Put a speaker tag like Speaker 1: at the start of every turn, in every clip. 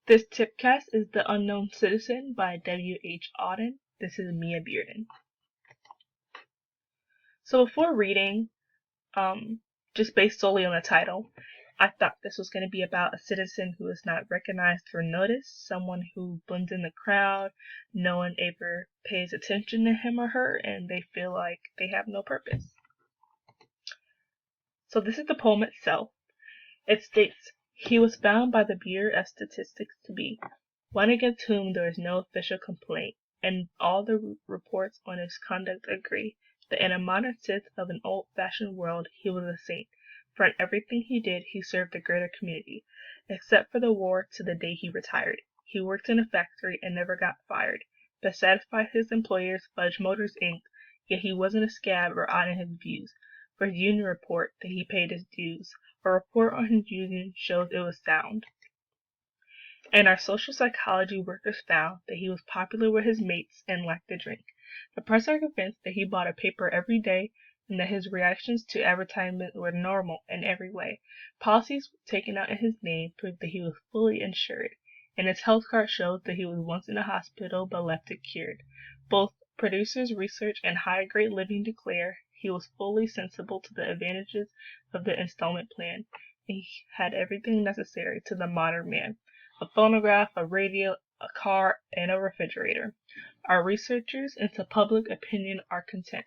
Speaker 1: This tipcast is The Unknown Citizen by W.H. Auden. This is Mia Bearden. So before reading, just based solely on the title, I thought this was going to be about a citizen who is not recognized or noticed, someone who blends in the crowd, no one ever pays attention to him or her, and they feel like they have no purpose. So this is the poem itself. It states, "He was found by the Bureau of Statistics to be one against whom there is no official complaint, and all the reports on his conduct agree that in a modern sense of an old-fashioned world he was a saint, for in everything he did he served the greater community. Except for the war to the day he retired, he worked in a factory and never got fired, but satisfied his employers, fudged Motors Inc., yet he wasn't a scab or odd in his views. For his union report that he paid his dues. A report on his union shows it was sound. And our social psychology workers found that he was popular with his mates and liked to drink. The press are convinced that he bought a paper every day and that his reactions to advertisement were normal in every way. Policies taken out in his name proved that he was fully insured, and his health card shows that he was once in a hospital but left it cured. Both producers, research, and high-grade living declare he was fully sensible to the advantages of the installment plan. He had everything necessary to the modern man. A phonograph, a radio, a car, and a refrigerator. Our researchers into public opinion are content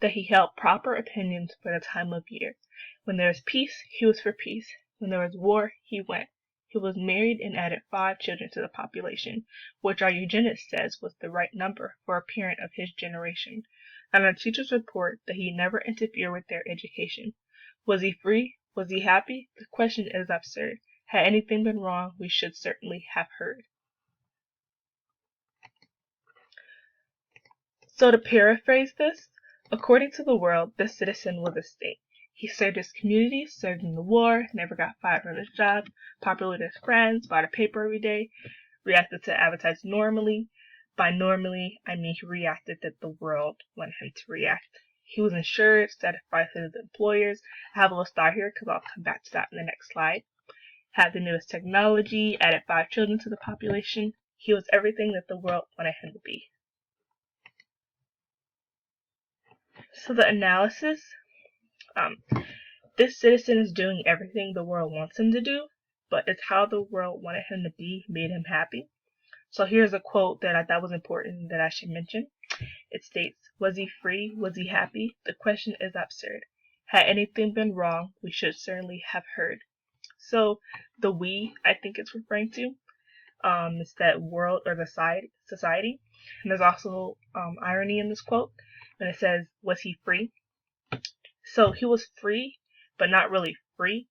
Speaker 1: that he held proper opinions for the time of year. When there was peace, he was for peace. When there was war, he went. He was married and added 5 children to the population, which our eugenist says was the right number for a parent of his generation. And our teachers report that he never interfered with their education. Was he free? Was he happy? The question is absurd. Had anything been wrong, we should certainly have heard." So to paraphrase this, according to the world, this citizen was a saint. He served his community, served in the war, never got fired from his job, popular with his friends, bought a paper every day, reacted to advertising normally. By normally, I mean he reacted that the world wanted him to react. He was insured, satisfied his employers. I have a little star here because I'll come back to that in the next slide. Had the newest technology, added 5 children to the population. He was everything that the world wanted him to be. So the analysis, this citizen is doing everything the world wants him to do, but it's how the world wanted him to be made him happy. So here's a quote that I thought was important that I should mention. It states, "Was he free? Was he happy? The question is absurd. Had anything been wrong, we should certainly have heard." So the we, I think it's referring to, is that world or the society. And there's also irony in this quote when it says, "Was he free?" So he was free, but not really free,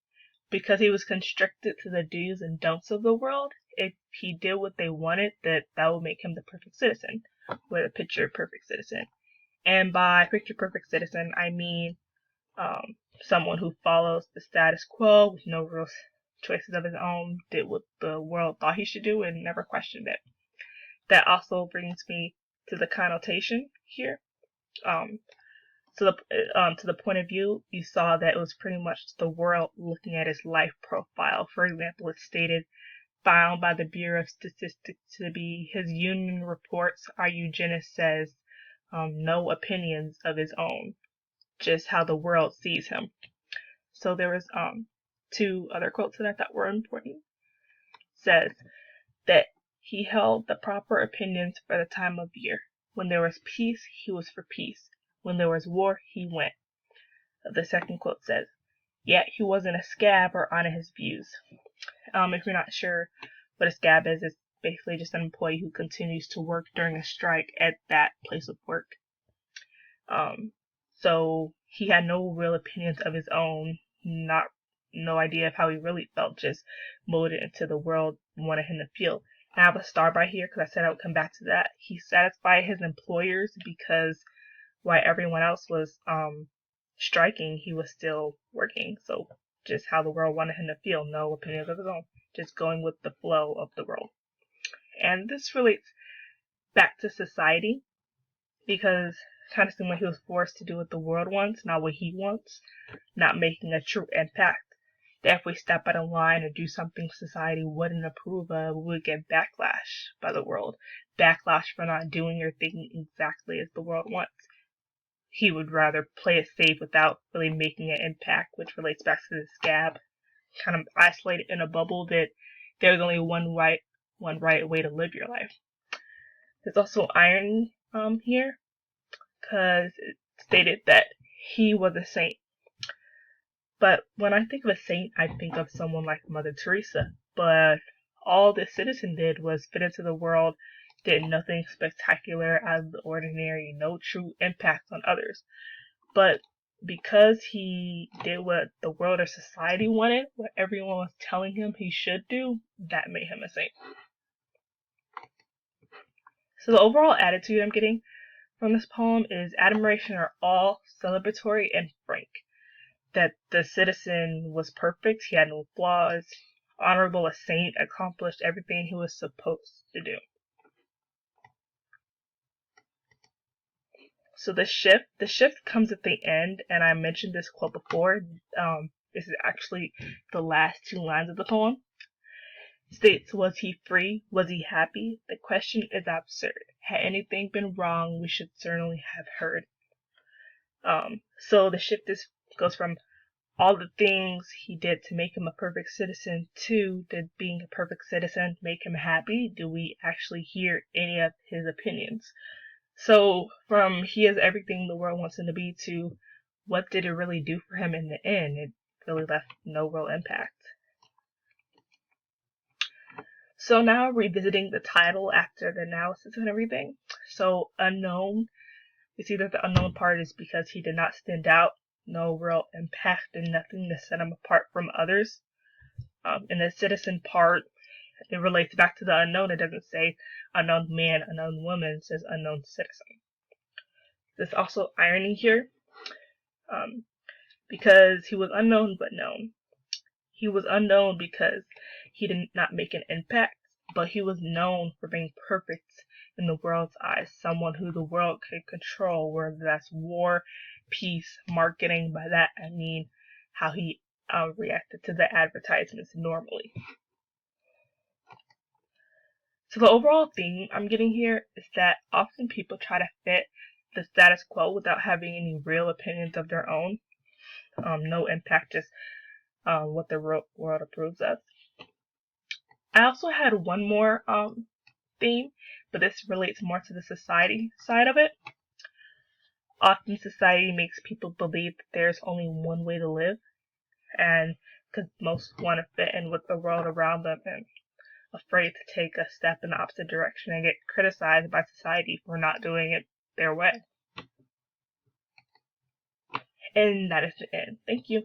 Speaker 1: because he was constricted to the do's and don'ts of the world. If he did what they wanted, that would make him the perfect citizen, with a picture perfect citizen. And by picture perfect citizen, I mean someone who follows the status quo with no real choices of his own, did what the world thought he should do, and never questioned it. That also brings me to the connotation here. To the point of view, you saw that it was pretty much the world looking at his life profile. For example, it stated, "Found by the Bureau of Statistics to be his union reports." Our eugenist says, no opinions of his own, just how the world sees him. So there was 2 other quotes that I thought were important. Says that he held the proper opinions for the time of year. When there was peace, he was for peace. When there was war, he went. The second quote says, "Yet he wasn't a scab or on his views." If you're not sure what a scab is, it's basically just an employee who continues to work during a strike at that place of work. So he had no real opinions of his own, no idea of how he really felt, just molded into the world wanted him to feel. And I have a star by here because I said I would come back to that. He satisfied his employers because while everyone else was striking, he was still working. So just how the world wanted him to feel, no opinions of his own, just going with the flow of the world. And this relates back to society because it kind of seemed like he was forced to do what the world wants, not what he wants, not making a true impact. that if we step out of line or do something society wouldn't approve of, we would get backlash by the world. Backlash for not doing or thinking exactly as the world wants. He would rather play it safe without really making an impact, which relates back to the scab. Kind of isolated in a bubble that there's only one right way to live your life. There's also irony here, because it stated that he was a saint. But when I think of a saint, I think of someone like Mother Teresa. But all this citizen did was fit into the world, did nothing spectacular out of the ordinary, no true impact on others. But because he did what the world or society wanted, what everyone was telling him he should do, that made him a saint. So the overall attitude I'm getting from this poem is admiration are all celebratory and frank. That the citizen was perfect, he had no flaws, honorable, a saint, accomplished everything he was supposed to do. So the shift comes at the end, and I mentioned this quote before. This is actually the last two lines of the poem. It states, was he free? Was he happy? The question is absurd. Had anything been wrong, we should certainly have heard. So the shift goes from all the things he did to make him a perfect citizen to did being a perfect citizen make him happy? Do we actually hear any of his opinions? So from he is everything the world wants him to be to what did it really do for him in the end? It really left no real impact. So now revisiting the title after the analysis and everything. So unknown, we see that the unknown part is because he did not stand out, no real impact and nothing to set him apart from others. In the citizen part, it relates back to the unknown. It doesn't say unknown man, unknown woman, it says unknown citizen. There's also irony here, because he was unknown but known. He was unknown because he did not make an impact, but he was known for being perfect in the world's eyes, someone who the world could control, whether that's war, peace, marketing. By that I mean how he reacted to the advertisements normally. So the overall theme I'm getting here is that often people try to fit the status quo without having any real opinions of their own. No impact, just what the world approves of. I also had one more theme, but this relates more to the society side of it. Often society makes people believe that there's only one way to live, and because most want to fit in with the world around them and afraid to take a step in the opposite direction and get criticized by society for not doing it their way. And that is the end. Thank you.